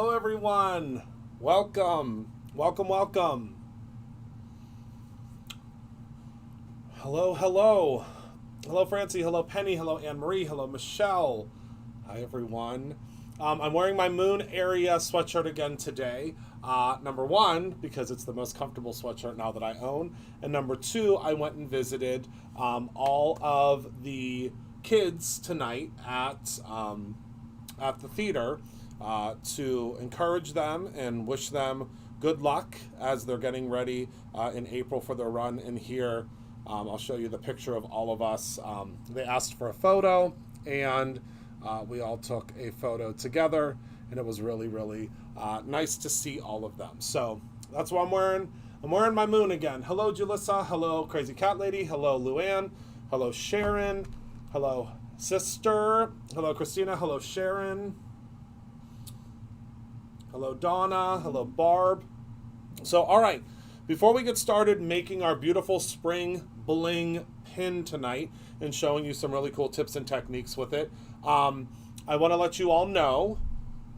Hello, everyone. Welcome. Welcome, welcome. Hello, hello. Hello, Francie. Hello, Penny. Hello, Anne-Marie. Hello, Michelle. Hi, everyone. I'm wearing my Moon Area sweatshirt again today. Number one, because it's the most comfortable sweatshirt now that I own. And number two, I went and visited all of the kids tonight at the theater to encourage them and wish them good luck as they're getting ready in April for their run. And here, I'll show you the picture of all of us. They asked for a photo, and we all took a photo together, and it was really, really nice to see all of them. So that's what I'm wearing. I'm wearing my Moon again. Hello, Julissa. Hello, Crazy Cat Lady. Hello, Luann. Hello, Sharon. Hello, Sister. Hello, Christina. Hello, Sharon. Hello, Donna. Hello, Barb. So, all right. Before we get started making our beautiful spring bling pin tonight and showing you some really cool tips and techniques with it, I want to let you all know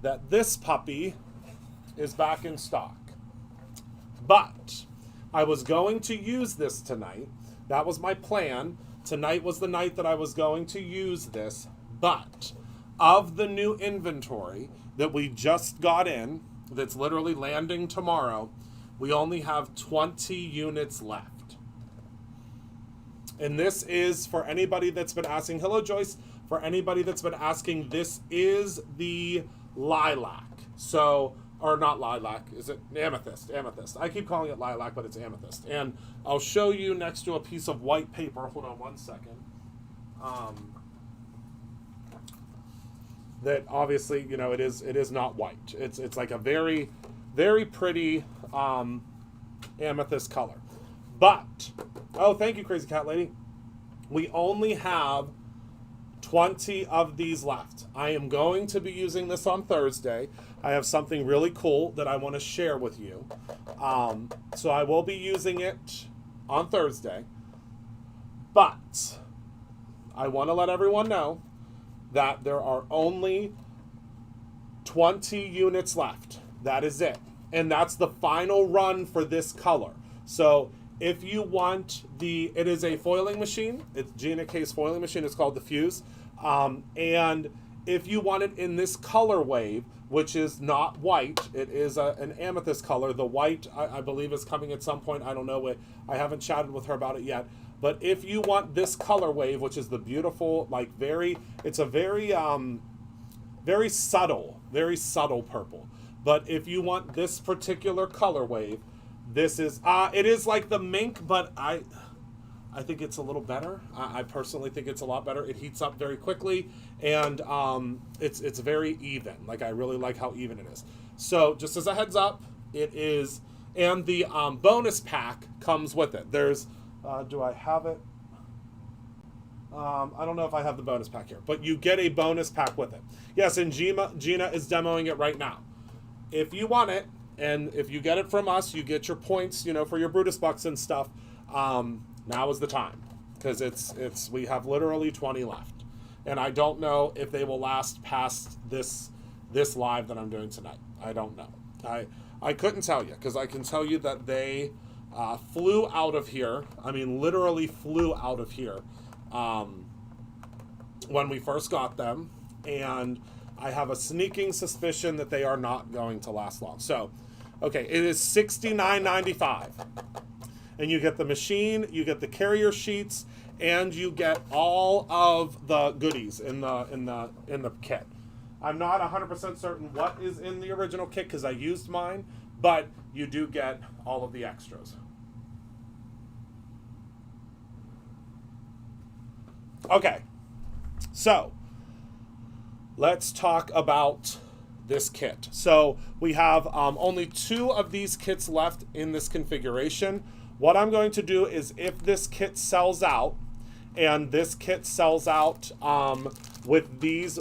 that this puppy is back in stock. But I was going to use this tonight. That was my plan. Tonight was the night that I was going to use this. But of the new inventory that we just got in, that's literally landing tomorrow, we only have 20 units left. And this is for anybody that's been asking. Hello, Joyce. For anybody that's been asking, this is the lilac. So, or not lilac, is it amethyst? Amethyst. I keep calling it lilac, but it's amethyst. And I'll show you next to a piece of white paper. Hold on one second. That obviously, you know, it is not white. It's like a very, very pretty amethyst color. But, oh, thank you, Crazy Cat Lady. We only have 20 of these left. I am going to be using this on Thursday. I have something really cool that I want to share with you. So I will be using it on Thursday. But I want to let everyone know that there are only 20 units left. That is it. And that's the final run for this color. So if you want it is a foiling machine. It's Gina K's foiling machine. It's called the Fuse. And if you want it in this color wave, which is not white, it is an amethyst color. The white, I believe, is coming at some point. I don't know it. I haven't chatted with her about it yet. But if you want this color wave, which is the beautiful, like it's a very subtle purple. But if you want this particular color wave, this is, it is like the mink, but I think it's a little better. I personally think it's a lot better. It heats up very quickly, and it's very even. Like, I really like how even it is. So just as a heads up, it is, and the bonus pack comes with it. There's, do I have it? I don't know if I have the bonus pack here, but you get a bonus pack with it. Yes, and Gina is demoing it right now. If you want it, and if you get it from us, you get your points, you know, for your Brutus Bucks and stuff. Now is the time, because we have literally 20 left, and I don't know if they will last past this live that I'm doing tonight. I don't know. I couldn't tell you, because I can tell you that they flew out of here. I mean, literally flew out of here when we first got them, and I have a sneaking suspicion that they are not going to last long. So, okay, it is $69.95. And you get the machine, you get the carrier sheets, and you get all of the goodies in the kit. I'm not 100% certain what is in the original kit because I used mine, but you do get all of the extras. Okay, so let's talk about this kit. So we have only 2 of these kits left in this configuration. What I'm going to do is, if this kit sells out, and this kit sells out with these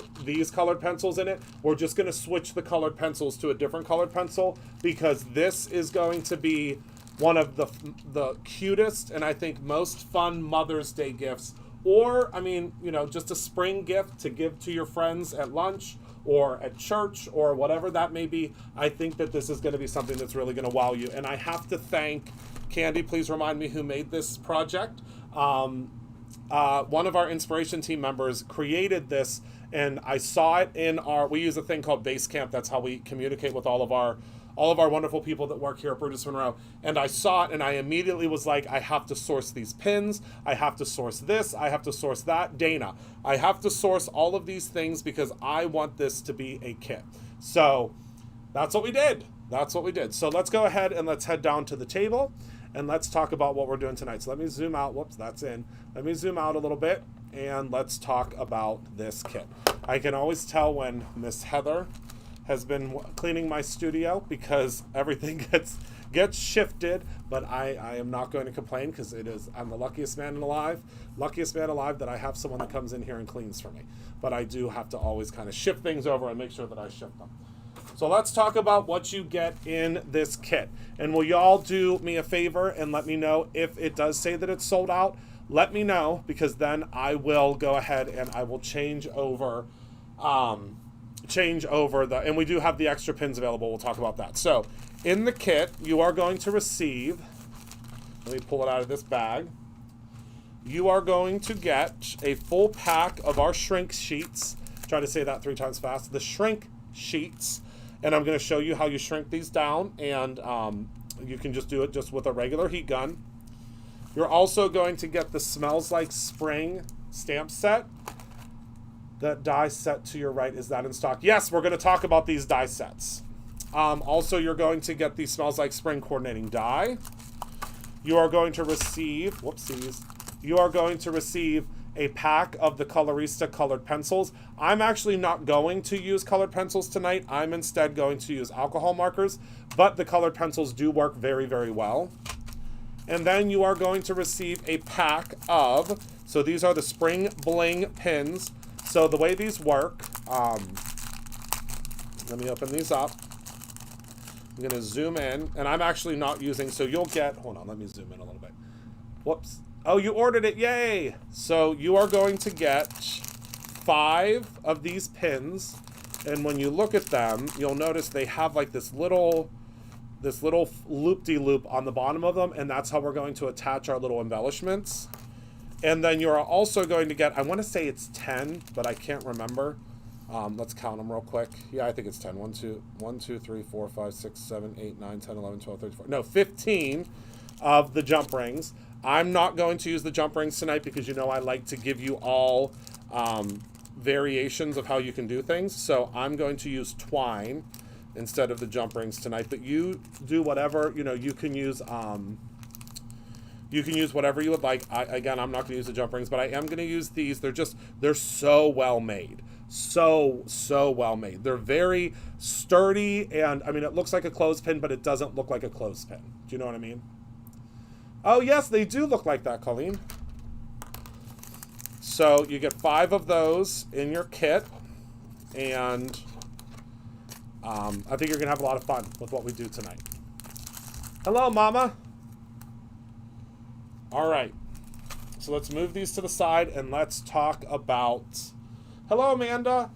colored pencils in it, we're just going to switch the colored pencils to a different colored pencil, because this is going to be one of the cutest and I think most fun Mother's Day gifts, or, I mean, you know, just a spring gift to give to your friends at lunch, or at church or whatever that may be, I think that this is going to be something that's really going to wow you. And I have to thank Candy, please remind me who made this project. One of our inspiration team members created this, and I saw it in we use a thing called Basecamp. That's how we communicate with all of our wonderful people that work here at Brutus Monroe. And I saw it, and I immediately was like, I have to source these pins. I have to source this. I have to source that. Dana, I have to source all of these things because I want this to be a kit. So that's what we did. That's what we did. So let's go ahead and let's head down to the table, and let's talk about what we're doing tonight. So let me zoom out. Whoops, that's in. Let me zoom out a little bit, and let's talk about this kit. I can always tell when Miss Heather has been cleaning my studio because everything gets shifted, but I am not going to complain because I'm the luckiest man alive that I have someone that comes in here and cleans for me. But I do have to always kind of shift things over and make sure that I shift them. So let's talk about what you get in this kit. And will y'all do me a favor and let me know if it does say that it's sold out? Let me know, because then I will go ahead and I will change over and we do have the extra pins available. We'll talk about that. So in the kit, you are going to receive, let me pull it out of this bag. You are going to get a full pack of our shrink sheets. Try to say that 3 times fast. The shrink sheets. And I'm going to show you how you shrink these down, and you can just do it just with a regular heat gun. You're also going to get the Smells Like Spring stamp set. That die set to your right, is that in stock? Yes, we're going to talk about these die sets. Also, you're going to get the Smells Like Spring coordinating die. You are going to receive, whoopsies, you are going to receive a pack of the Colorista colored pencils. I'm actually not going to use colored pencils tonight. I'm instead going to use alcohol markers, but the colored pencils do work very, very well. And then you are going to receive a pack of, so these are the Spring Bling pins. So the way these work, let me open these up. I'm going to zoom in, and I'm actually not using, so you'll get, hold on, let me zoom in a little bit. Whoops. Oh, you ordered it, yay! So you are going to get 5 of these pins, and when you look at them, you'll notice they have like this little loop-de-loop on the bottom of them, and that's how we're going to attach our little embellishments. And then you're also going to get, I want to say it's 10, but I can't remember. Let's count them real quick. Yeah, I think it's 10. 1, 2, 3, 4, 5, 6, 7, 8, 9, 10, 11, 12, 13, 14. No, 15 of the jump rings. I'm not going to use the jump rings tonight because you know I like to give you all variations of how you can do things. So I'm going to use twine instead of the jump rings tonight. But you do whatever, you know, you can use whatever you would like. Again, I'm not going to use the jump rings, but I am going to use these. They're so well made. So well made. They're very sturdy, and I mean, it looks like a clothespin, but it doesn't look like a clothespin. Do you know what I mean? Oh, yes, they do look like that, Colleen. So you get 5 of those in your kit, and I think you're going to have a lot of fun with what we do tonight. Hello, Mama. All right, so let's move these to the side, and let's talk about... Hello, Amanda.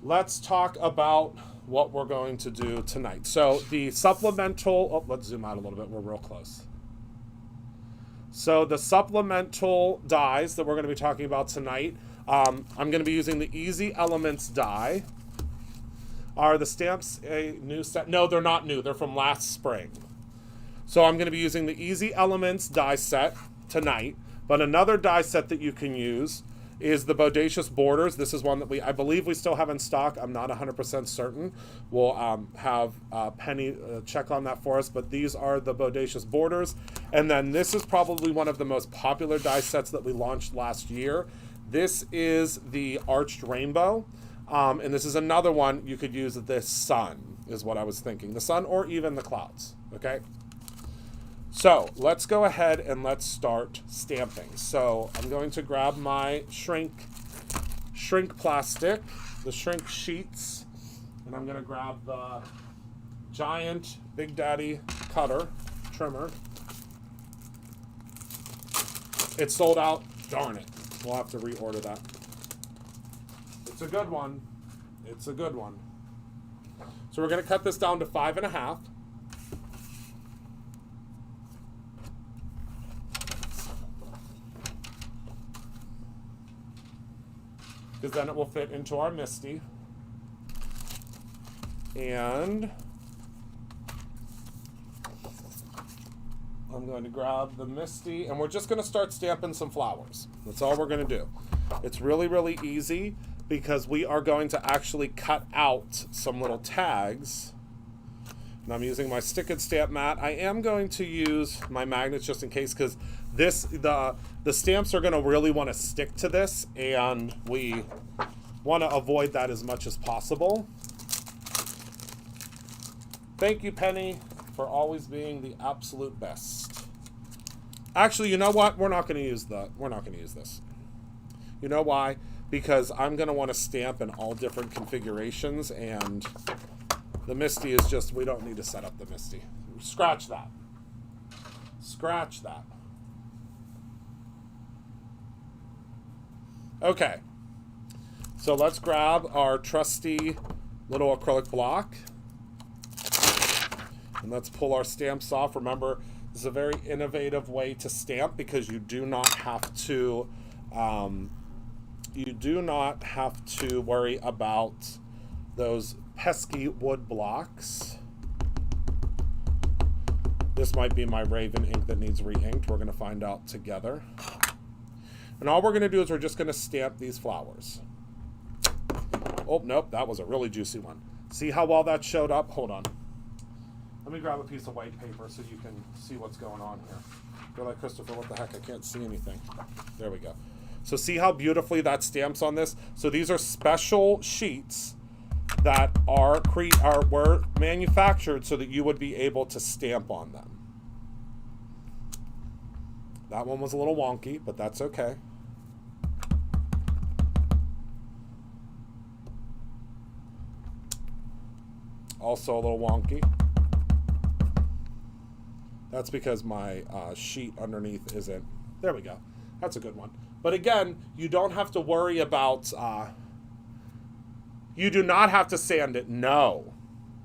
Let's talk about what we're going to do tonight. So the supplemental... Oh, let's zoom out a little bit. We're real close. So the supplemental dies that we're going to be talking about tonight, I'm going to be using the Easy Elements die. Are the stamps a new set? No, they're not new. They're from last spring. So I'm going to be using the Easy Elements die set tonight. But another die set that you can use is the Bodacious Borders. This is one that I believe we still have in stock. I'm not 100% certain. We'll have Penny check on that for us. But these are the Bodacious Borders. And then this is probably one of the most popular die sets that we launched last year. This is the Arched Rainbow. And this is another one you could use. This sun is what I was thinking. The sun or even the clouds. Okay? So let's go ahead and let's start stamping. So I'm going to grab my shrink plastic, the shrink sheets, and I'm going to grab the giant Big Daddy trimmer. It's sold out. Darn it. We'll have to reorder that. It's a good one. It's a good one. So we're going to cut this down to 5.5. Because then it will fit into our Misty. And I'm going to grab the Misty, and we're just going to start stamping some flowers. That's all we're going to do. It's really, really easy because we are going to actually cut out some little tags. And I'm using my stick and stamp mat. I am going to use my magnets just in case, because the stamps are going to really want to stick to this, and we want to avoid that as much as possible. Thank you, Penny, for always being the absolute best. Actually, you know what? We're not going to use this. You know why? Because I'm going to want to stamp in all different configurations, and the Misty is just, we don't need to set up the Misty. Scratch that. Scratch that. Okay. So let's grab our trusty little acrylic block. And let's pull our stamps off. Remember, this is a very innovative way to stamp because you do not have to worry about those pesky wood blocks. This might be my Raven ink that needs re-inked. We're going to find out together. And all we're going to do is we're just going to stamp these flowers. Oh, nope, that was a really juicy one. See how well that showed up? Hold on. Let me grab a piece of white paper so you can see what's going on here. You're like, Christopher, what the heck? I can't see anything. There we go. So see how beautifully that stamps on this? So these are special sheets that were manufactured so that you would be able to stamp on them. That one was a little wonky, but that's okay. Also a little wonky. That's because my sheet underneath isn't. There we go. That's a good one. But again, you don't have to worry about, you do not have to sand it. No.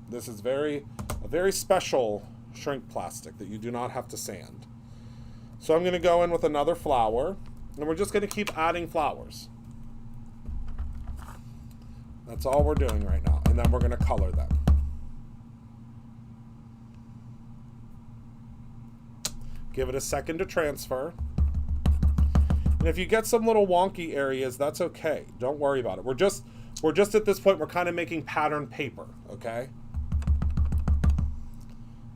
This is a very special shrink plastic that you do not have to sand. So I'm going to go in with another flower, and we're just going to keep adding flowers. That's all we're doing right now. And then we're going to color them. Give it a second to transfer. And if you get some little wonky areas, that's okay. Don't worry about it. We're just at this point, we're kind of making pattern paper, okay?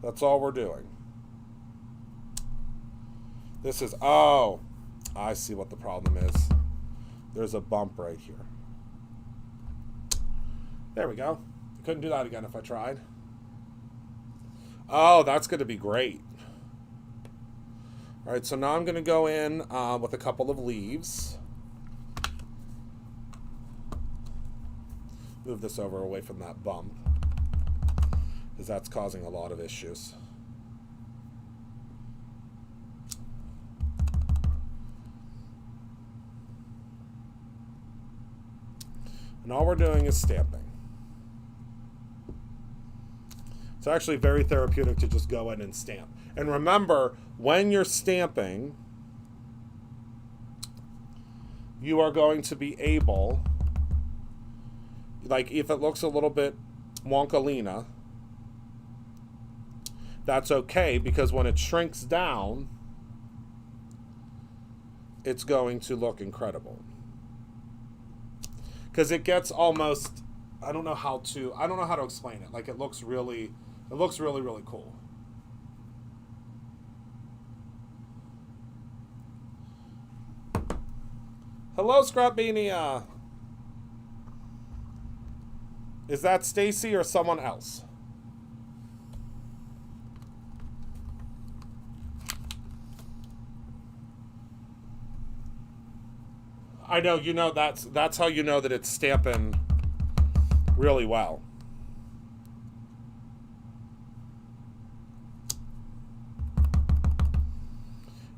That's all we're doing. This is, oh, I see what the problem is. There's a bump right here. There we go. Couldn't do that again if I tried. Oh, that's going to be great. All right, so now I'm going to go in with a couple of leaves. Move this over away from that bump, because that's causing a lot of issues. And all we're doing is stamping. It's actually very therapeutic to just go in and stamp. And remember, when you're stamping, you are going to be able, like if it looks a little bit wonkalina, that's okay, because when it shrinks down, it's going to look incredible. Because it gets almost, I don't know how to explain it. Like it looks really cool. Hello, Scrapbenia. Is that Stacy or someone else? I know, you know, that's how you know that it's stamping really well.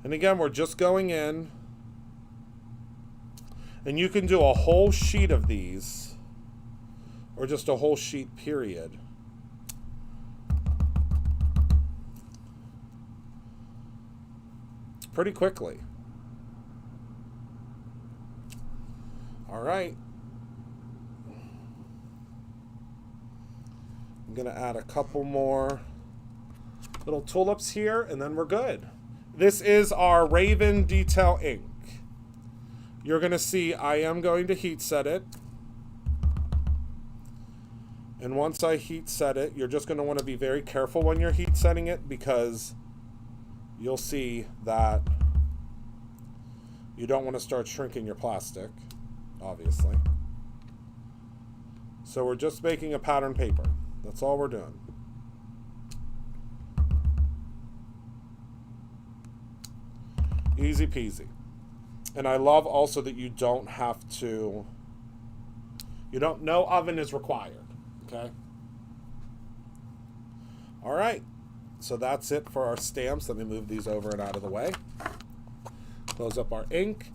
And again, we're just going in. And you can do a whole sheet of these or just a whole sheet period. Pretty quickly. All right. I'm going to add a couple more little tulips here, and then we're good. This is our Raven Detail ink. You're going to see I am going to heat set it. And once I heat set it, you're just going to want to be very careful when you're heat setting it, because you'll see that you don't want to start shrinking your plastic, obviously. So we're just making a pattern paper. That's all we're doing. Easy peasy. And I love also that you don't have to, no oven is required, okay? All right, so that's it for our stamps. Let me move these over and out of the way. Close up our ink.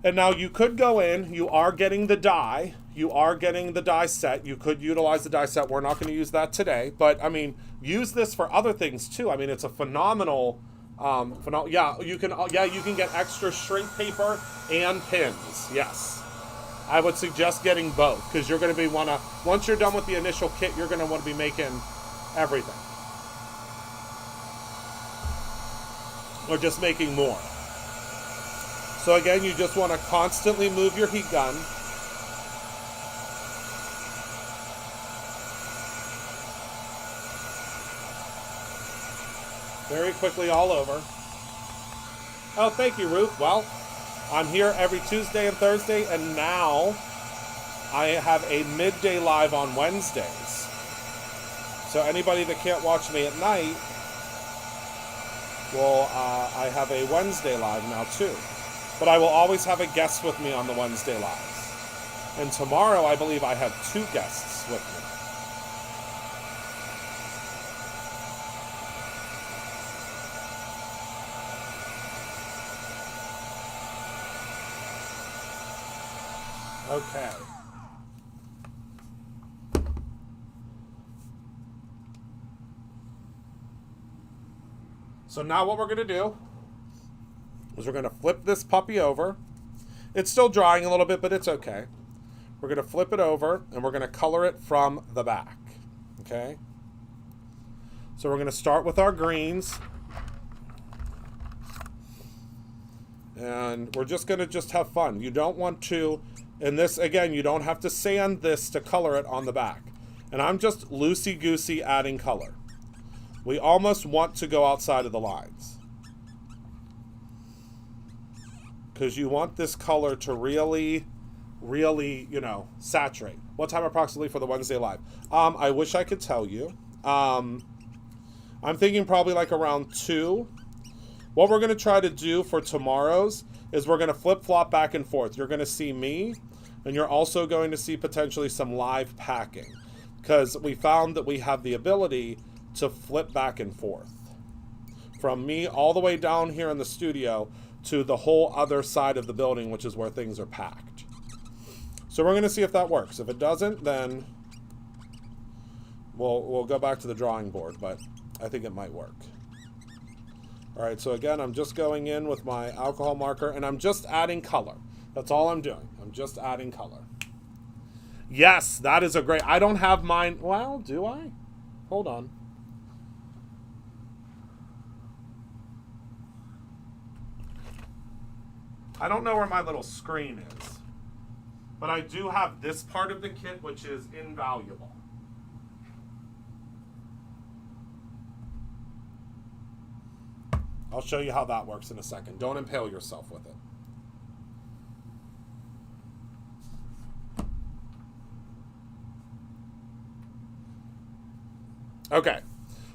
And now you could go in, you are getting the die. You are getting the die set. You could utilize the die set. We're not going to use that today. But, I mean, use this for other things, too. I mean, it's a phenomenal... you can get extra shrink paper and pins. Yes, I would suggest getting both, because you're going to be once you're done with the initial kit, you're going to want to be making everything, or just making more. So again, you just want to constantly move your heat gun. Very quickly all over. Oh, thank you, Ruth. Well, I'm here every Tuesday and Thursday, and now I have a midday live on Wednesdays. So anybody that can't watch me at night, well, I have a Wednesday live now too. But I will always have a guest with me on the Wednesday lives. And tomorrow, I believe I have 2 guests with me. Okay. So now what we're going to do is we're going to flip this puppy over. It's still drying a little bit, but it's okay. We're going to flip it over, and we're going to color it from the back. Okay? So we're going to start with our greens. And we're just going to have fun. You don't want to... And this, again, you don't have to sand this to color it on the back. And I'm just loosey-goosey adding color. We almost want to go outside of the lines, because you want this color to really, really, saturate. What time approximately for the Wednesday live? I wish I could tell you. I'm thinking probably like around 2. What we're going to try to do for tomorrow's is we're going to flip-flop back and forth. You're going to see me, and you're also going to see potentially some live packing, because we found that we have the ability to flip back and forth from me all the way down here in the studio to the whole other side of the building, which is where things are packed. So we're going to see if that works. If it doesn't, then we'll go back to the drawing board, but I think it might work. All right, so again, I'm just going in with my alcohol marker, and I'm just adding color. That's all I'm doing. I'm just adding color. Yes, that is a great... I don't have mine... Well, do I? Hold on. I don't know where my little screen is, but I do have this part of the kit, which is invaluable. I'll show you how that works in a second. Don't impale yourself with it. Okay,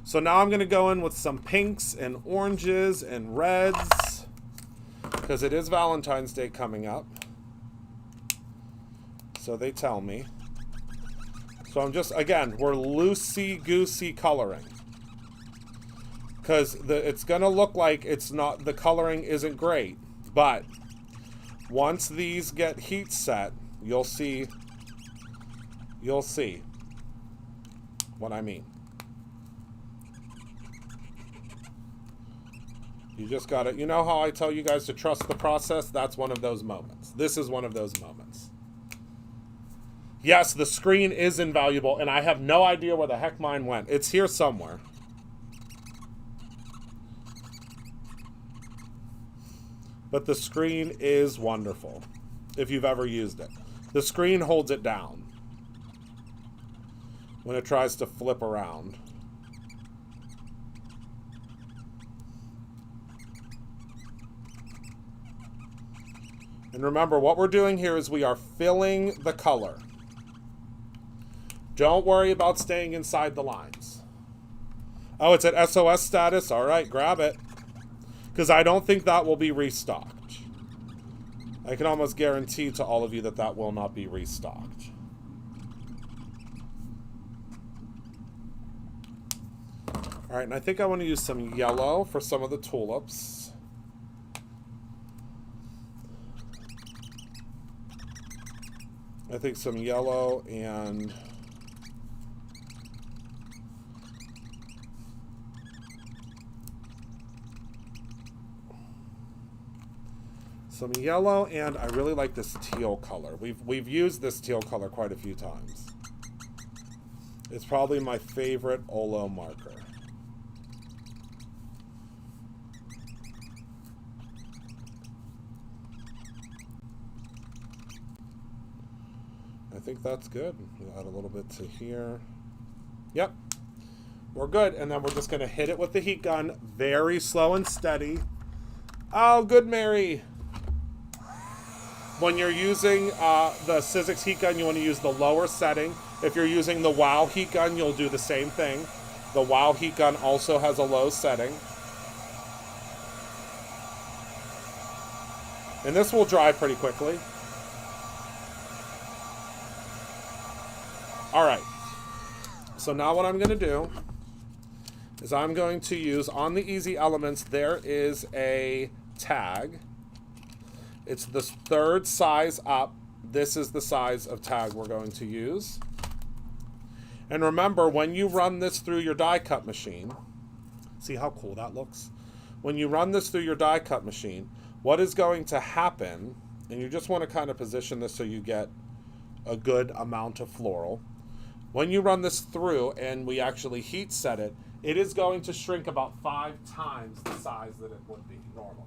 so now I'm going to go in with some pinks and oranges and reds, because it is Valentine's Day coming up. So they tell me. So I'm just, again, we're loosey-goosey coloring, because it's going to look like it's not, the coloring isn't great, but once these get heat set, you'll see you'll see what I mean. You just gotta, you know how I tell you guys to trust the process? That's one of those moments. This is one of those moments. Yes, the screen is invaluable, and I have no idea where the heck mine went. It's here somewhere. But the screen is wonderful, if you've ever used it. The screen holds it down when it tries to flip around. And remember, what we're doing here is we are filling the color. Don't worry about staying inside the lines. Oh, it's at SOS status? All right, grab it. Because I don't think that will be restocked. I can almost guarantee to all of you that that will not be restocked. All right, and I think I want to use some yellow for some of the tulips. I think some yellow and I really like this teal color. We've used this teal color quite a few times. It's probably my favorite Olo marker. I think that's good. We'll add a little bit to here. Yep. We're good. And then we're just going to hit it with the heat gun. Very slow and steady. Oh, good, Mary. When you're using the Sizzix heat gun, you want to use the lower setting. If you're using the WOW heat gun, you'll do the same thing. The WOW heat gun also has a low setting. And this will dry pretty quickly. All right, so now what I'm going to do is I'm going to use, on the easy elements, there is a tag. It's the third size up. This is the size of tag we're going to use. And remember, when you run this through your die cut machine, see how cool that looks? When you run this through your die cut machine, what is going to happen, and you just want to kind of position this so you get a good amount of floral. When you run this through and we actually heat set it, it is going to shrink about 5 times the size that it would be normally.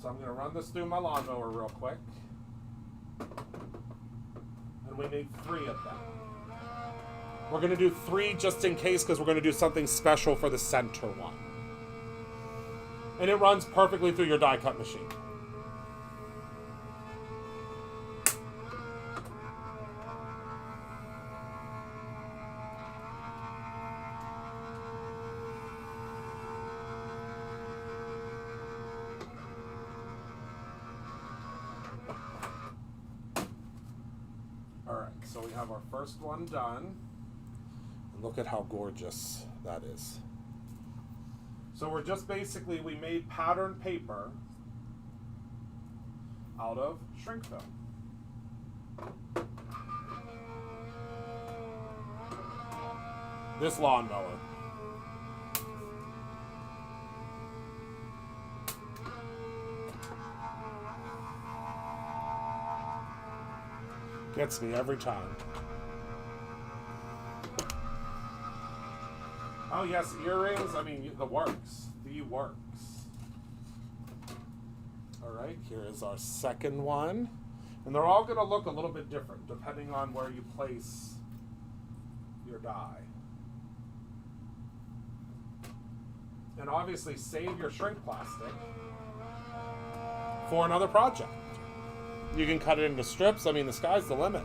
So I'm going to run this through my lawnmower real quick. And we need 3 of them. We're going to do 3 just in case because we're going to do something special for the center one. And it runs perfectly through your die cut machine. So we have our first one done. And look at how gorgeous that is. So we're just basically, we made pattern paper out of shrink film. This lawnmower. Gets me every time. Oh yes, earrings. I mean, the works. The works. All right, here is our second one. And they're all going to look a little bit different depending on where you place your die. And obviously save your shrink plastic for another project. You can cut it into strips. I mean, the sky's the limit.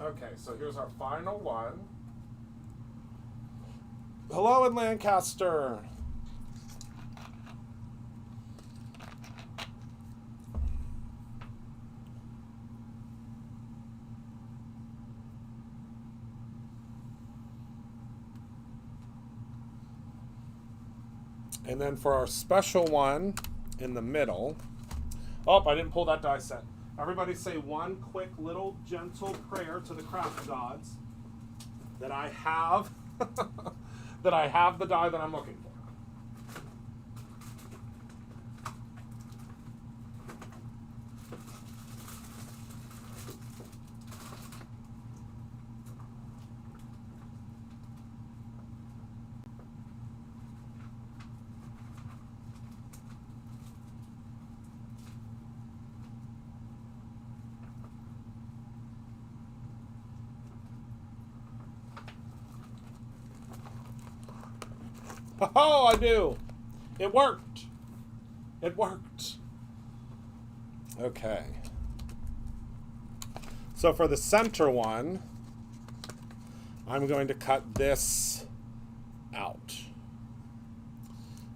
Okay, so here's our final one. Hello in Lancaster. And then for our special one in the middle. Oh, I didn't pull that die set. Everybody say one quick little gentle prayer to the craft gods that I have that I have the die that I'm looking for. Oh, I do. It worked. It worked. Okay. So for the center one, I'm going to cut this out.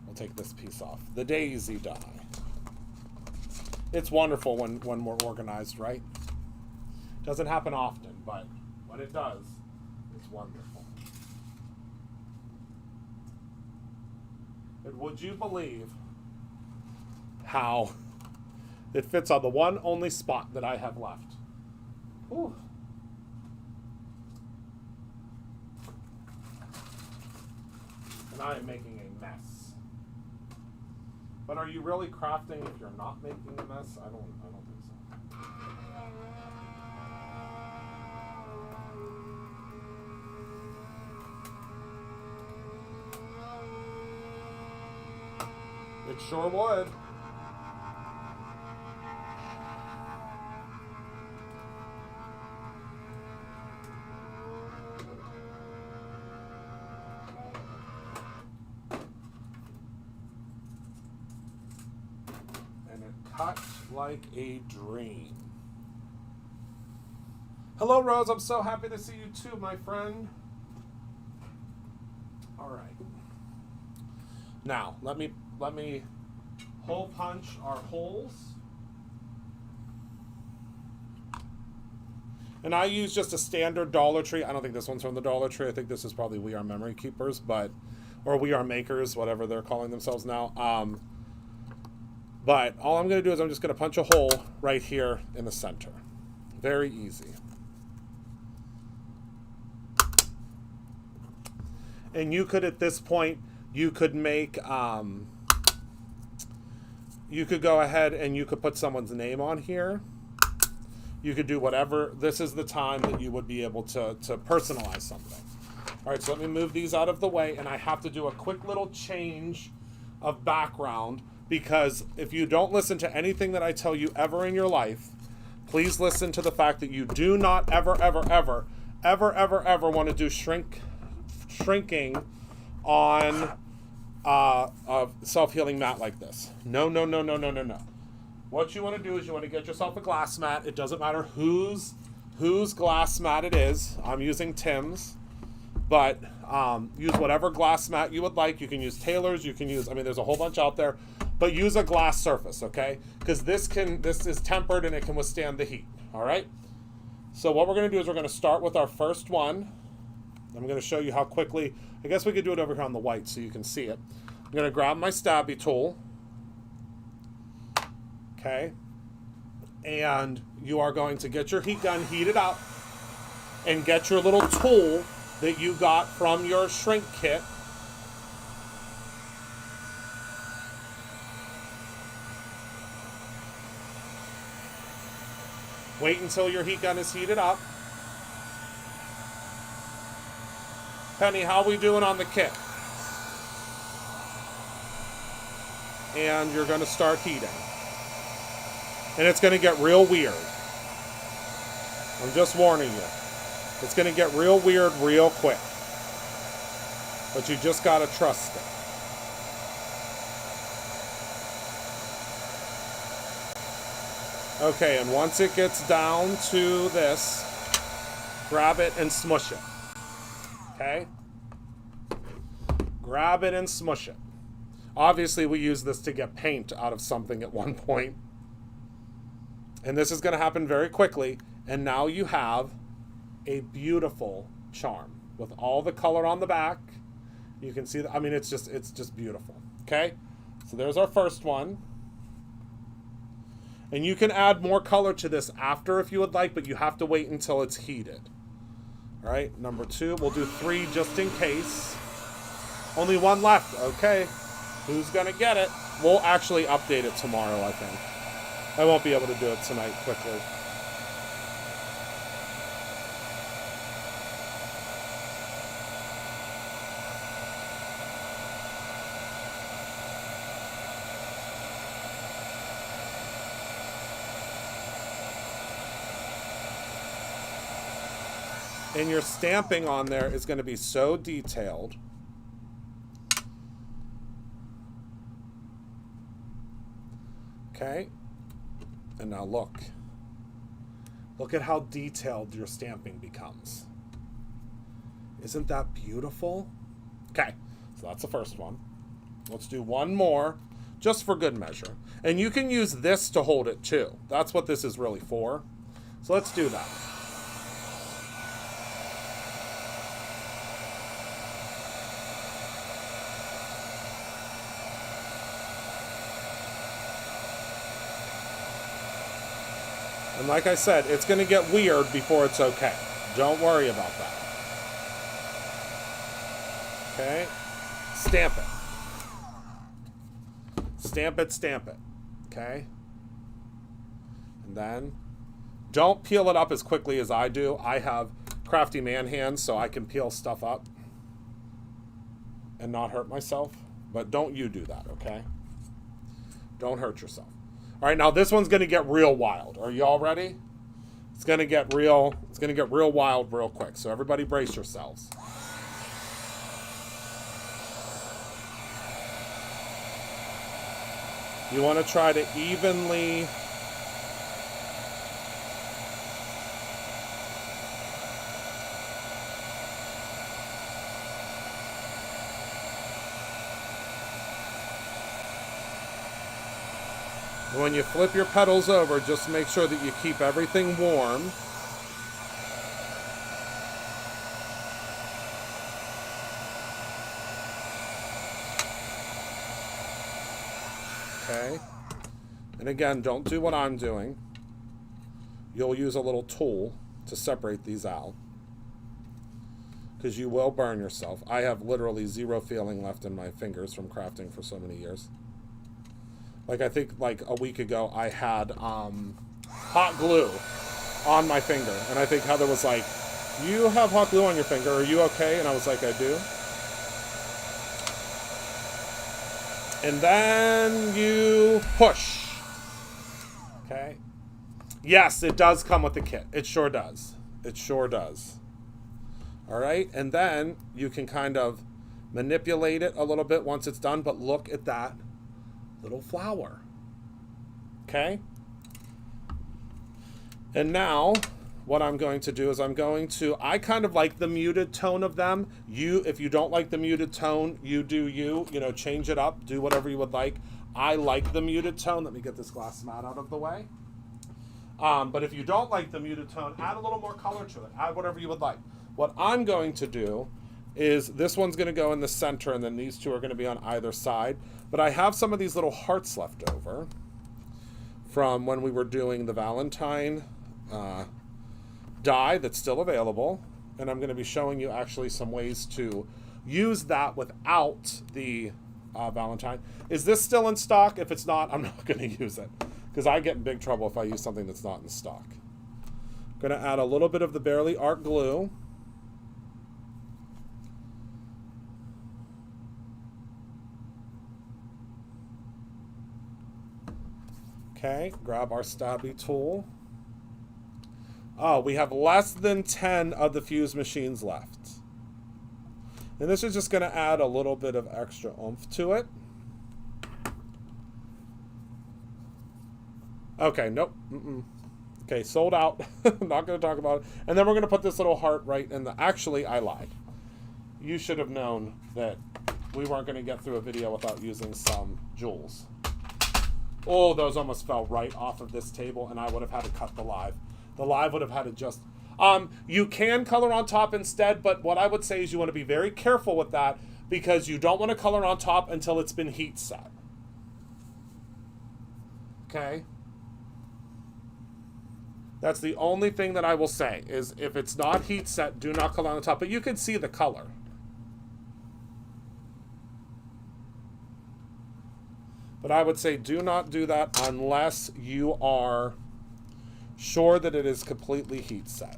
I'll take this piece off. The daisy die. It's wonderful when we're organized, right? Doesn't happen often, but when it does, it's wonderful. And would you believe how it fits on the one only spot that I have left? Ooh. And I am making a mess. But are you really crafting if you're not making a mess? I don't think so. It sure would. And it cut like a dream. Hello, Rose. I'm so happy to see you too, my friend. All right. Now, let me hole punch our holes. And I use just a standard Dollar Tree. I don't think this one's from the Dollar Tree. I think this is probably We Are Memory Keepers, or We Are Makers, whatever they're calling themselves now. But all I'm going to do is I'm just going to punch a hole right here in the center. Very easy. And you could, at this point, you could make, you could go ahead and you could put someone's name on here. You could do whatever. This is the time that you would be able to personalize something. All right, so let me move these out of the way, and I have to do a quick little change of background, because if you don't listen to anything that I tell you ever in your life, please listen to the fact that you do not ever want to do shrinking on a self-healing mat like this. No. What you want to do is you want to get yourself a glass mat. It doesn't matter whose glass mat it is. I'm using Tim's, but use whatever glass mat you would like. You can use Taylor's. You can use, there's a whole bunch out there, but use a glass surface, okay? Because this is tempered and it can withstand the heat. All right. So what we're going to do is we're going to start with our first one. I'm going to show you how quickly. I guess we could do it over here on the white so you can see it. I'm going to grab my stabby tool. Okay. And you are going to get your heat gun, heat it up, and get your little tool that you got from your shrink kit. Wait until your heat gun is heated up. Penny, how we doing on the kit? And you're going to start heating. And it's going to get real weird. I'm just warning you. It's going to get real weird real quick. But you just got to trust it. Okay, and once it gets down to this, grab it and smush it. Okay? Grab it and smush it. Obviously, we use this to get paint out of something at one point. And this is going to happen very quickly. And now you have a beautiful charm with all the color on the back. You can see that. I mean, it's just beautiful. Okay? So there's our first one. And you can add more color to this after if you would like, but you have to wait until it's heated. All right, number 2. We'll do 3 just in case. Only 1 left. Okay. Who's going to get it? We'll actually update it tomorrow, I think. I won't be able to do it tonight quickly. And your stamping on there is going to be so detailed. Okay. And now look. Look at how detailed your stamping becomes. Isn't that beautiful? Okay. So that's the first one. Let's do one more, just for good measure. And you can use this to hold it too. That's what this is really for. So let's do that. And like I said, it's going to get weird before it's okay. Don't worry about that. Okay? Stamp it. Stamp it, stamp it. Okay? And then, don't peel it up as quickly as I do. I have crafty man hands, so I can peel stuff up and not hurt myself. But don't you do that, okay? Don't hurt yourself. All right, now this one's going to get real wild. Are you all ready? It's going to get real wild real quick. So everybody brace yourselves. You want to try to evenly when you flip your petals over, just make sure that you keep everything warm. Okay. And again, don't do what I'm doing. You'll use a little tool to separate these out, because you will burn yourself. I have literally zero feeling left in my fingers from crafting for so many years. Like, I think, like, a week ago, I had hot glue on my finger. And I think Heather was like, you have hot glue on your finger. Are you okay? And I was like, I do. And then you push. Okay? Yes, it does come with the kit. It sure does. It sure does. All right? And then you can kind of manipulate it a little bit once it's done. But look at that little flower. Okay? And now what I'm going to do is I kind of like the muted tone of them. If you don't like the muted tone, you do you know, change it up, do whatever you would like. I like the muted tone. Let me get this glass mat out of the way. But if you don't like the muted tone, add a little more color to it. Add whatever you would like. What I'm going to do is this one's going to go in the center, and then these two are going to be on either side. But I have some of these little hearts left over from when we were doing the Valentine die that's still available. And I'm going to be showing you actually some ways to use that without the Valentine. Is this still in stock? If it's not, I'm not going to use it, because I get in big trouble if I use something that's not in stock. I'm going to add a little bit of the Barely Art glue. Okay, grab our stabby tool. Oh, we have less than 10 of the fuse machines left. And this is just going to add a little bit of extra oomph to it. Okay, nope. Okay, sold out. I'm not going to talk about it. And then we're going to put this little heart right in the... Actually, I lied. You should have known that we weren't going to get through a video without using some jewels. Oh, those almost fell right off of this table, and I would have had to cut the live. The live would have had to just... you can color on top instead, but what I would say is you want to be very careful with that because you don't want to color on top until it's been heat set. Okay? That's the only thing that I will say is if it's not heat set, do not color on the top. But you can see the color. But I would say do not do that unless you are sure that it is completely heat set.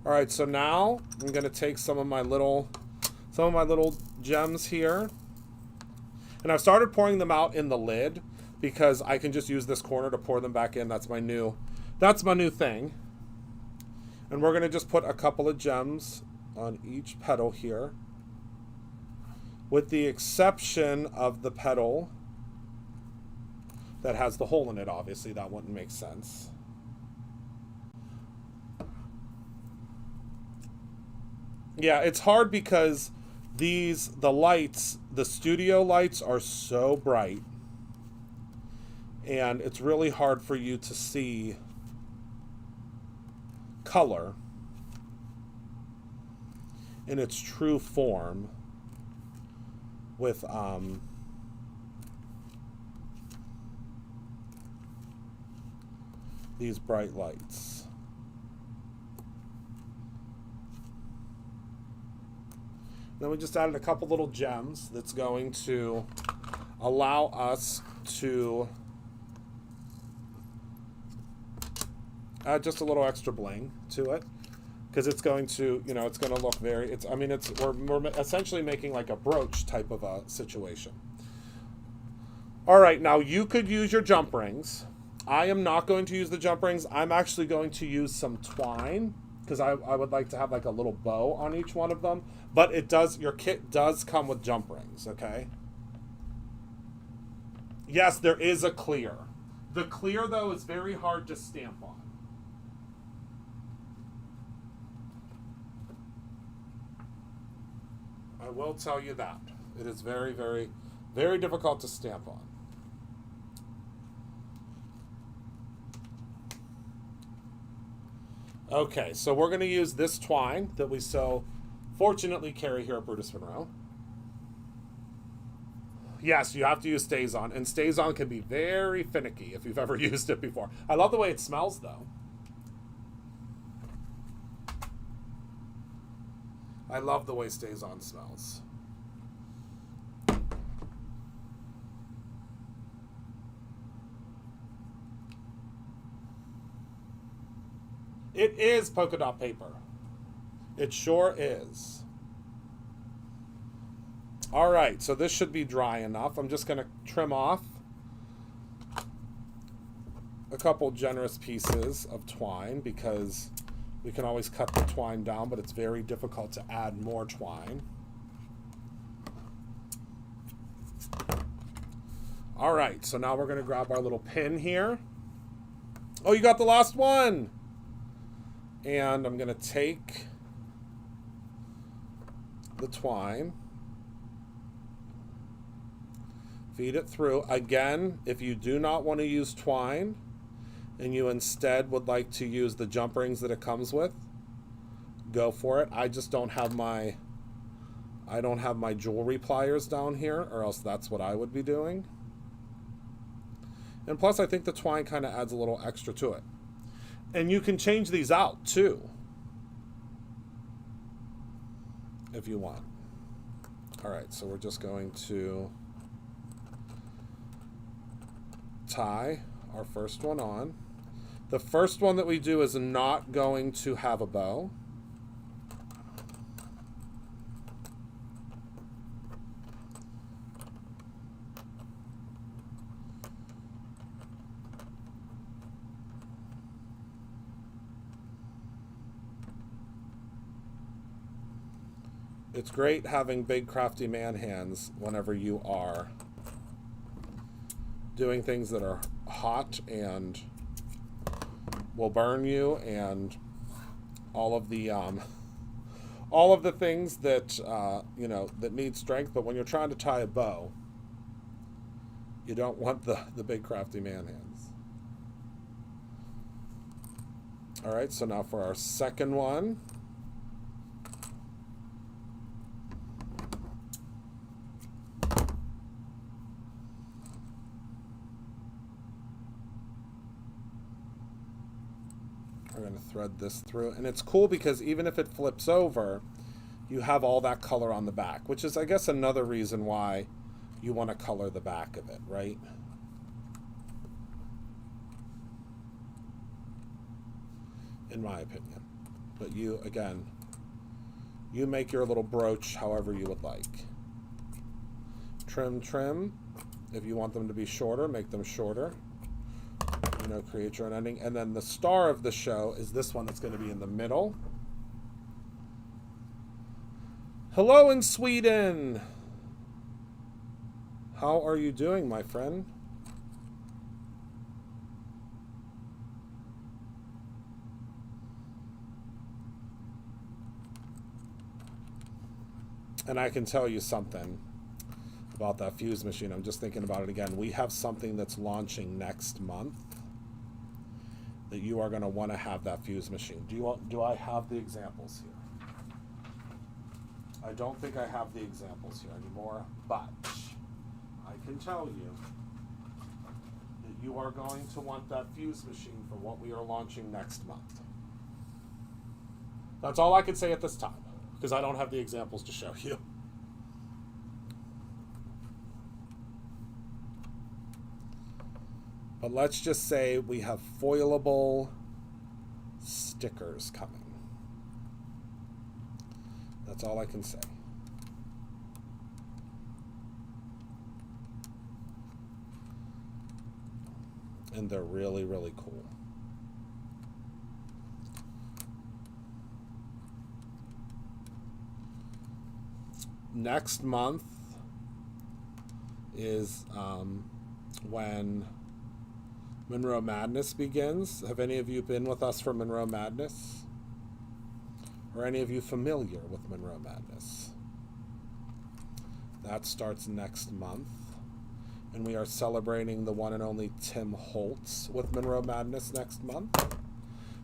All right, so now I'm going to take some of my little gems here. And I've started pouring them out in the lid because I can just use this corner to pour them back in. That's my new thing. And we're going to just put a couple of gems on each petal here, with the exception of the petal that has the hole in it. Obviously, that wouldn't make sense. Yeah, it's hard because the lights, the studio lights are so bright, and it's really hard for you to see color in its true form with these bright lights. Then we just added a couple little gems that's going to allow us to add just a little extra bling to it, because it's going to, you know, it's going to look very, we're essentially making like a brooch type of a situation. All right, now you could use your jump rings. I am not going to use the jump rings. I'm actually going to use some twine, because I would like to have like a little bow on each one of them. But your kit does come with jump rings, okay? Yes, there is a clear. The clear, though, is very hard to stamp on. I will tell you that. It is very, very, very difficult to stamp on. Okay, so we're going to use this twine that we so fortunately carry here at Brutus Monroe. Yes, you have to use StazOn, and StazOn can be very finicky if you've ever used it before. I love the way it smells, though. I love the way StazOn smells. It is polka dot paper. It sure is. All right, so this should be dry enough. I'm just going to trim off a couple generous pieces of twine, because we can always cut the twine down, but it's very difficult to add more twine. All right, so now we're going to grab our little pin here. Oh, you got the last one. And I'm going to take the twine, feed it through. Again, if you do not want to use twine and you instead would like to use the jump rings that it comes with, go for it. I just don't have my jewelry pliers down here, or else that's what I would be doing. And plus, I think the twine kind of adds a little extra to it. And you can change these out too, if you want. All right, so we're just going to tie our first one on. The first one that we do is not going to have a bow. It's great having big crafty man hands whenever you are doing things that are hot and will burn you, and all of the things that you know, that need strength. But when you're trying to tie a bow, you don't want the big crafty man hands. All right, so now for our second one. We're going to thread this through, and it's cool because even if it flips over, you have all that color on the back, which is, I guess, another reason why you want to color the back of it, right? In my opinion. But you, again, you make your little brooch however you would like. Trim, trim. If you want them to be shorter, make them shorter. You know, create your own ending. And then the star of the show is this one that's going to be in the middle. Hello in Sweden. How are you doing, my friend? And I can tell you something about that fuse machine. I'm just thinking about it again. We have something that's launching next month that you are going to want to have that fuse machine. Do I have the examples here? I don't think I have the examples here anymore, but I can tell you that you are going to want that fuse machine for what we are launching next month. That's all I can say at this time, because I don't have the examples to show you. But let's just say we have foilable stickers coming. That's all I can say. And they're really, really cool. Next month is when Monroe Madness begins. Have any of you been with us for Monroe Madness? Or any of you familiar with Monroe Madness? That starts next month. And we are celebrating the one and only Tim Holtz with Monroe Madness next month.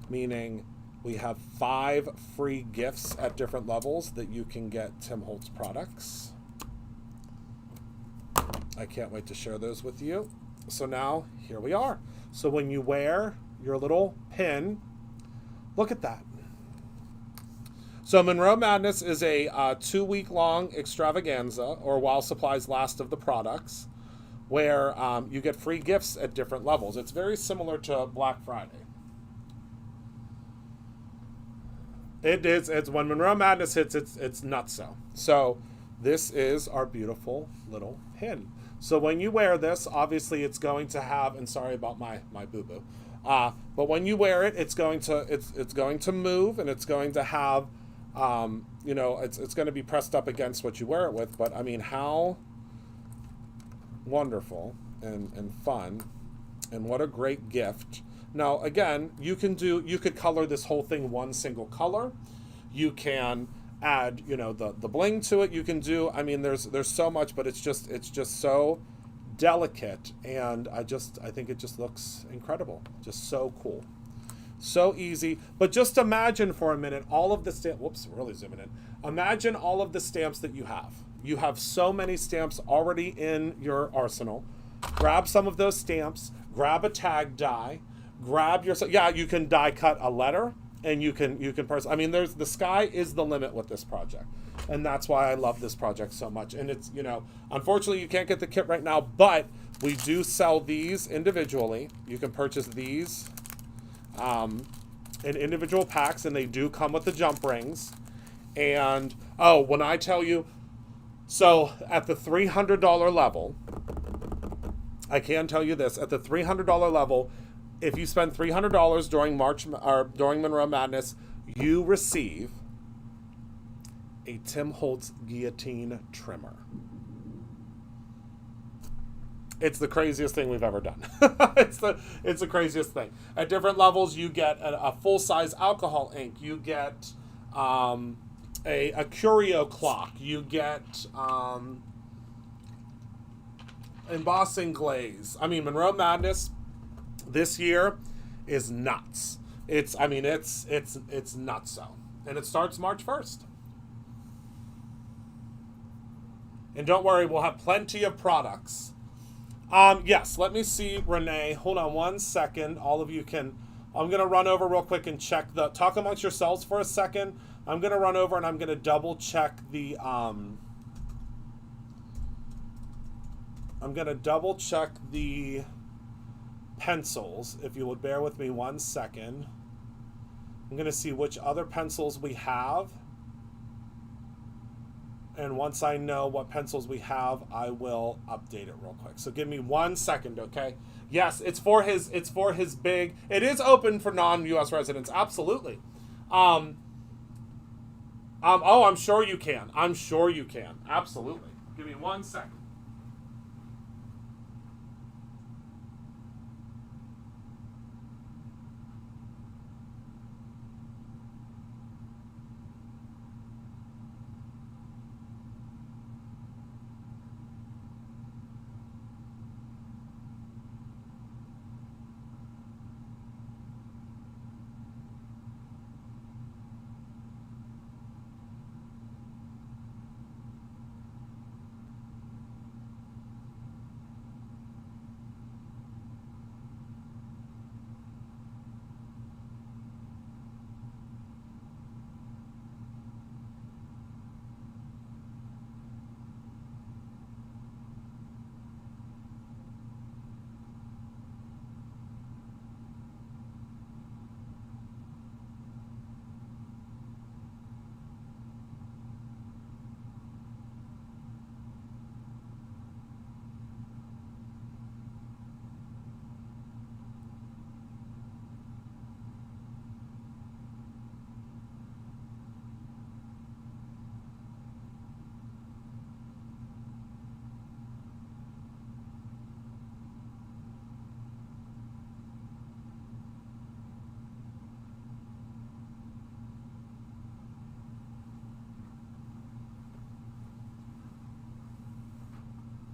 Meaning we have 5 free gifts at different levels that you can get Tim Holtz products. I can't wait to share those with you. So now, here we are. So when you wear your little pin, look at that. So Monroe Madness is a 2-week-long extravaganza, or while supplies last, of the products, where you get free gifts at different levels. It's very similar to Black Friday. It is. It's when Monroe Madness hits. It's nutso. So this is our beautiful little pin. So when you wear this, obviously it's going to have. And sorry about my boo boo. But when you wear it, it's going to move, and it's going to have. You know, it's going to be pressed up against what you wear it with. But I mean, how wonderful and fun, and what a great gift. Now, again, you could color this whole thing one single color. You can add, you know, the bling to it. You can do, I mean, there's so much, but it's just so delicate, and I think it just looks incredible. Just so cool. So easy. But just imagine for a minute all of the stamps. Whoops, really zooming in. Imagine all of the stamps that you have. You have so many stamps already in your arsenal. Grab some of those stamps. Grab a tag die. Grab your, yeah, you can die cut a letter, and you can I mean, the sky is the limit with this project, and that's why I love this project so much. And it's, you know, unfortunately you can't get the kit right now, but we do sell these individually. You can purchase these in individual packs, and they do come with the jump rings. And oh, when I tell you, so at the $300 level, I can tell you this, at the $300 level, if you spend $300 during March or during Monroe Madness, you receive a Tim Holtz guillotine trimmer. It's the craziest thing we've ever done. it's the craziest thing. At different levels, you get a full-size alcohol ink. You get a curio clock. You get embossing glaze. I mean, Monroe Madness this year is nuts. It's nutso. And it starts March 1st. And don't worry, we'll have plenty of products. Yes, let me see, Renee. Hold on one second. All of you can... I'm going to run over real quick and check the... Talk amongst yourselves for a second. I'm going to run over and I'm going to double check the... I'm going to double check the pencils, if you would bear with me one second. I'm going to see which other pencils we have. And once I know what pencils we have, I will update it real quick. So give me 1 second, okay? Yes, it's for his big... It is open for non-US residents, absolutely. Oh, I'm sure you can. I'm sure you can. Absolutely. Give me 1 second.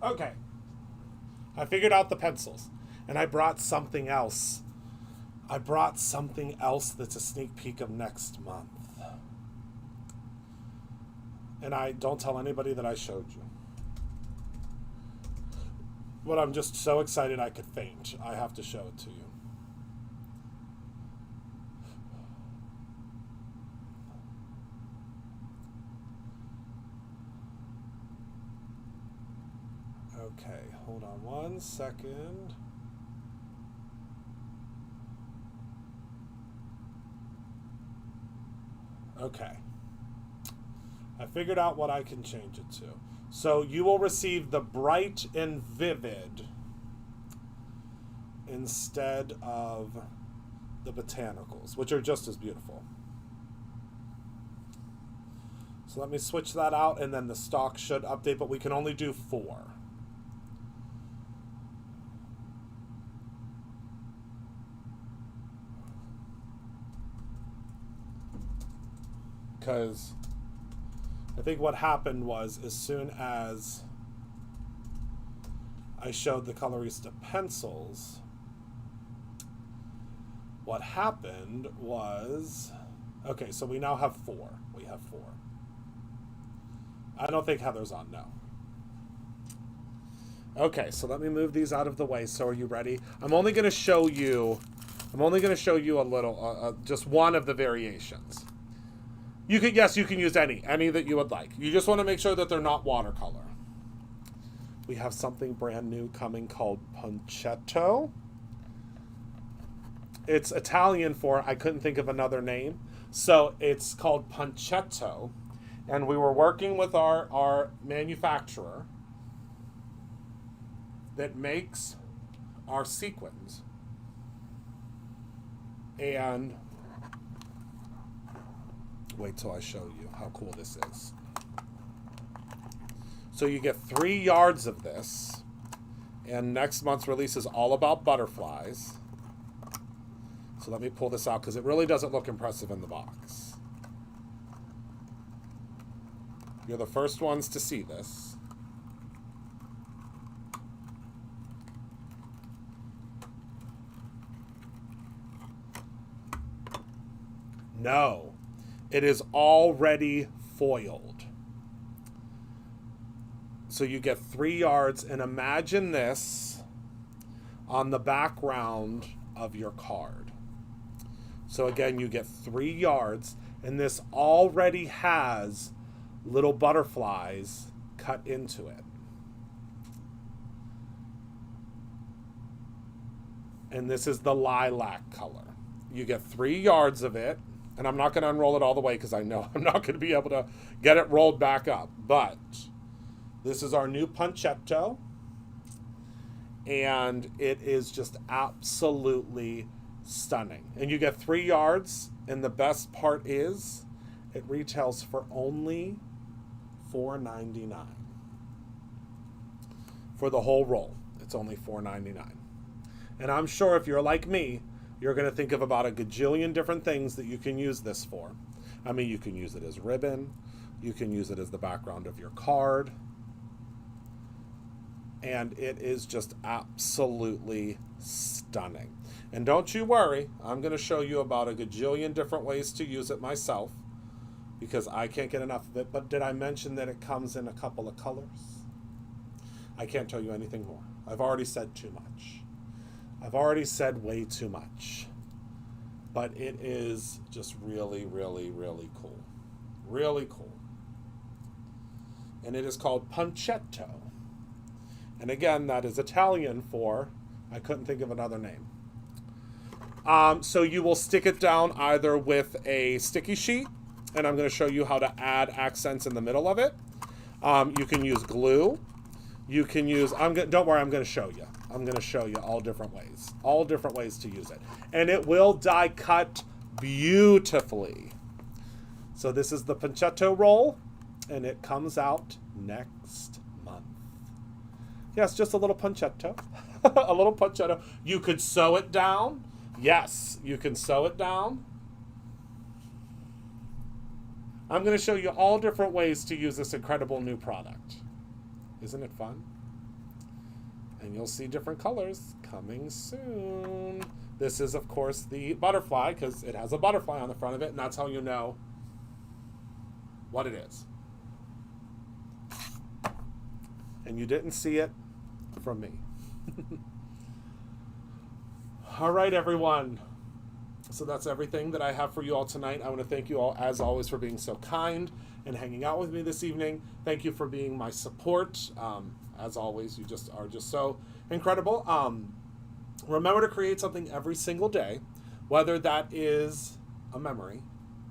Okay. I figured out the pencils. And I brought something else. I brought something else that's a sneak peek of next month. And I don't tell anybody that I showed you. But I'm just so excited I could faint. I have to show it to you. Okay, hold on 1 second. Okay. I figured out what I can change it to. So you will receive the bright and vivid instead of the botanicals, which are just as beautiful. So let me switch that out, and then the stock should update, but we can only do 4. Because I think what happened was, as soon as I showed the colorista pencils, what happened was, okay, so we now have 4. We have 4. I don't think Heather's on, no. Okay, so let me move these out of the way. So are you ready? I'm only going to show you a little, just one of the variations. You can, yes, you can use any that you would like. You just want to make sure that they're not watercolor. We have something brand new coming called Pancetto. It's Italian for, I couldn't think of another name. So it's called Pancetto. And we were working with our manufacturer that makes our sequins. And wait till I show you how cool this is. So you get 3 yards of this, And next month's release is all about butterflies. So let me pull this out because it really doesn't look impressive in the box. You're the first ones to see this. No, it is already foiled. So you get 3 yards, and imagine this on the background of your card. So again, you get 3 yards, and this already has little butterflies cut into it. And this is the lilac color. You get 3 yards of it, and I'm not going to unroll it all the way because I know I'm not going to be able to get it rolled back up. But this is our new pancetto, and it is just absolutely stunning. And you get 3 yards, and the best part is it retails for only $4.99. For the whole roll, it's only $4.99. And I'm sure if you're like me, you're going to think of about a gajillion different things that you can use this for. I mean, you can use it as ribbon. You can use it as the background of your card. And it is just absolutely stunning. And don't you worry, I'm going to show you about a gajillion different ways to use it myself because I can't get enough of it. But did I mention that it comes in a couple of colors? I can't tell you anything more. I've already said too much. I've already said way too much. But it is just really, really, really cool. Really cool. And it is called pancetto. And again, that is Italian for, I couldn't think of another name. So you will stick it down either with a sticky sheet, and I'm going to show you how to add accents in the middle of it. You can use glue. You can use, don't worry, I'm going to show you. I'm going to show you all different ways to use it. And it will die cut beautifully. So this is the pancetto roll, and it comes out next month. Yes, just a little pancetto. A little pancetto. You could sew it down. Yes, you can sew it down. I'm going to show you all different ways to use this incredible new product. Isn't it fun? And you'll see different colors coming soon. This is, of course, the butterfly because it has a butterfly on the front of it, and that's how you know what it is. And you didn't see it from me. All right, everyone. So that's everything that I have for you all tonight. I want to thank you all, as always, for being so kind and hanging out with me this evening. Thank you for being my support. As always, you just are just so incredible. Remember to create something every single day, whether that is a memory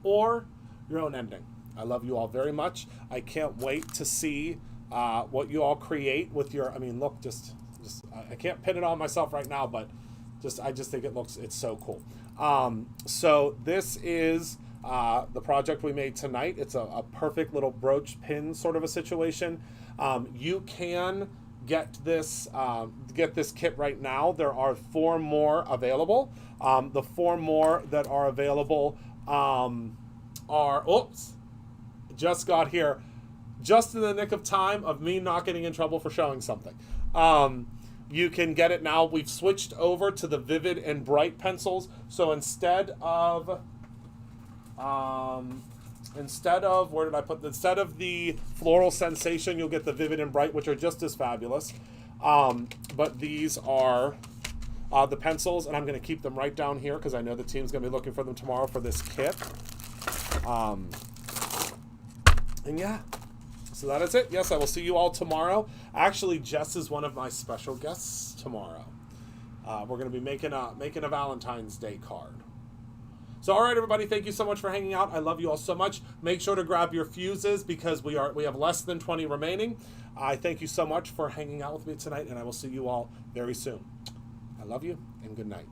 or your own ending. I love you all very much. I can't wait to see what you all create with your, I mean, look, just I can't pin it on myself right now, but I just think it's so cool. So this is the project we made tonight. It's a perfect little brooch pin sort of a situation. You can get this kit right now. There are 4 more available. The 4 more that are available are, oops, just got here just in the nick of time of me not getting in trouble for showing something. You can get it now. We've switched over to the Vivid and Bright pencils. So instead of the Floral Sensation, you'll get the Vivid and Bright, which are just as fabulous. But these are the pencils, and I'm going to keep them right down here because I know the team's going to be looking for them tomorrow for this kit. And yeah. So that is it. Yes, I will see you all tomorrow. Actually, Jess is one of my special guests tomorrow. We're going to be making a Valentine's Day card. So, all right, everybody, thank you so much for hanging out. I love you all so much. Make sure to grab your fuses because we have less than 20 remaining. I thank you so much for hanging out with me tonight, and I will see you all very soon. I love you, and good night.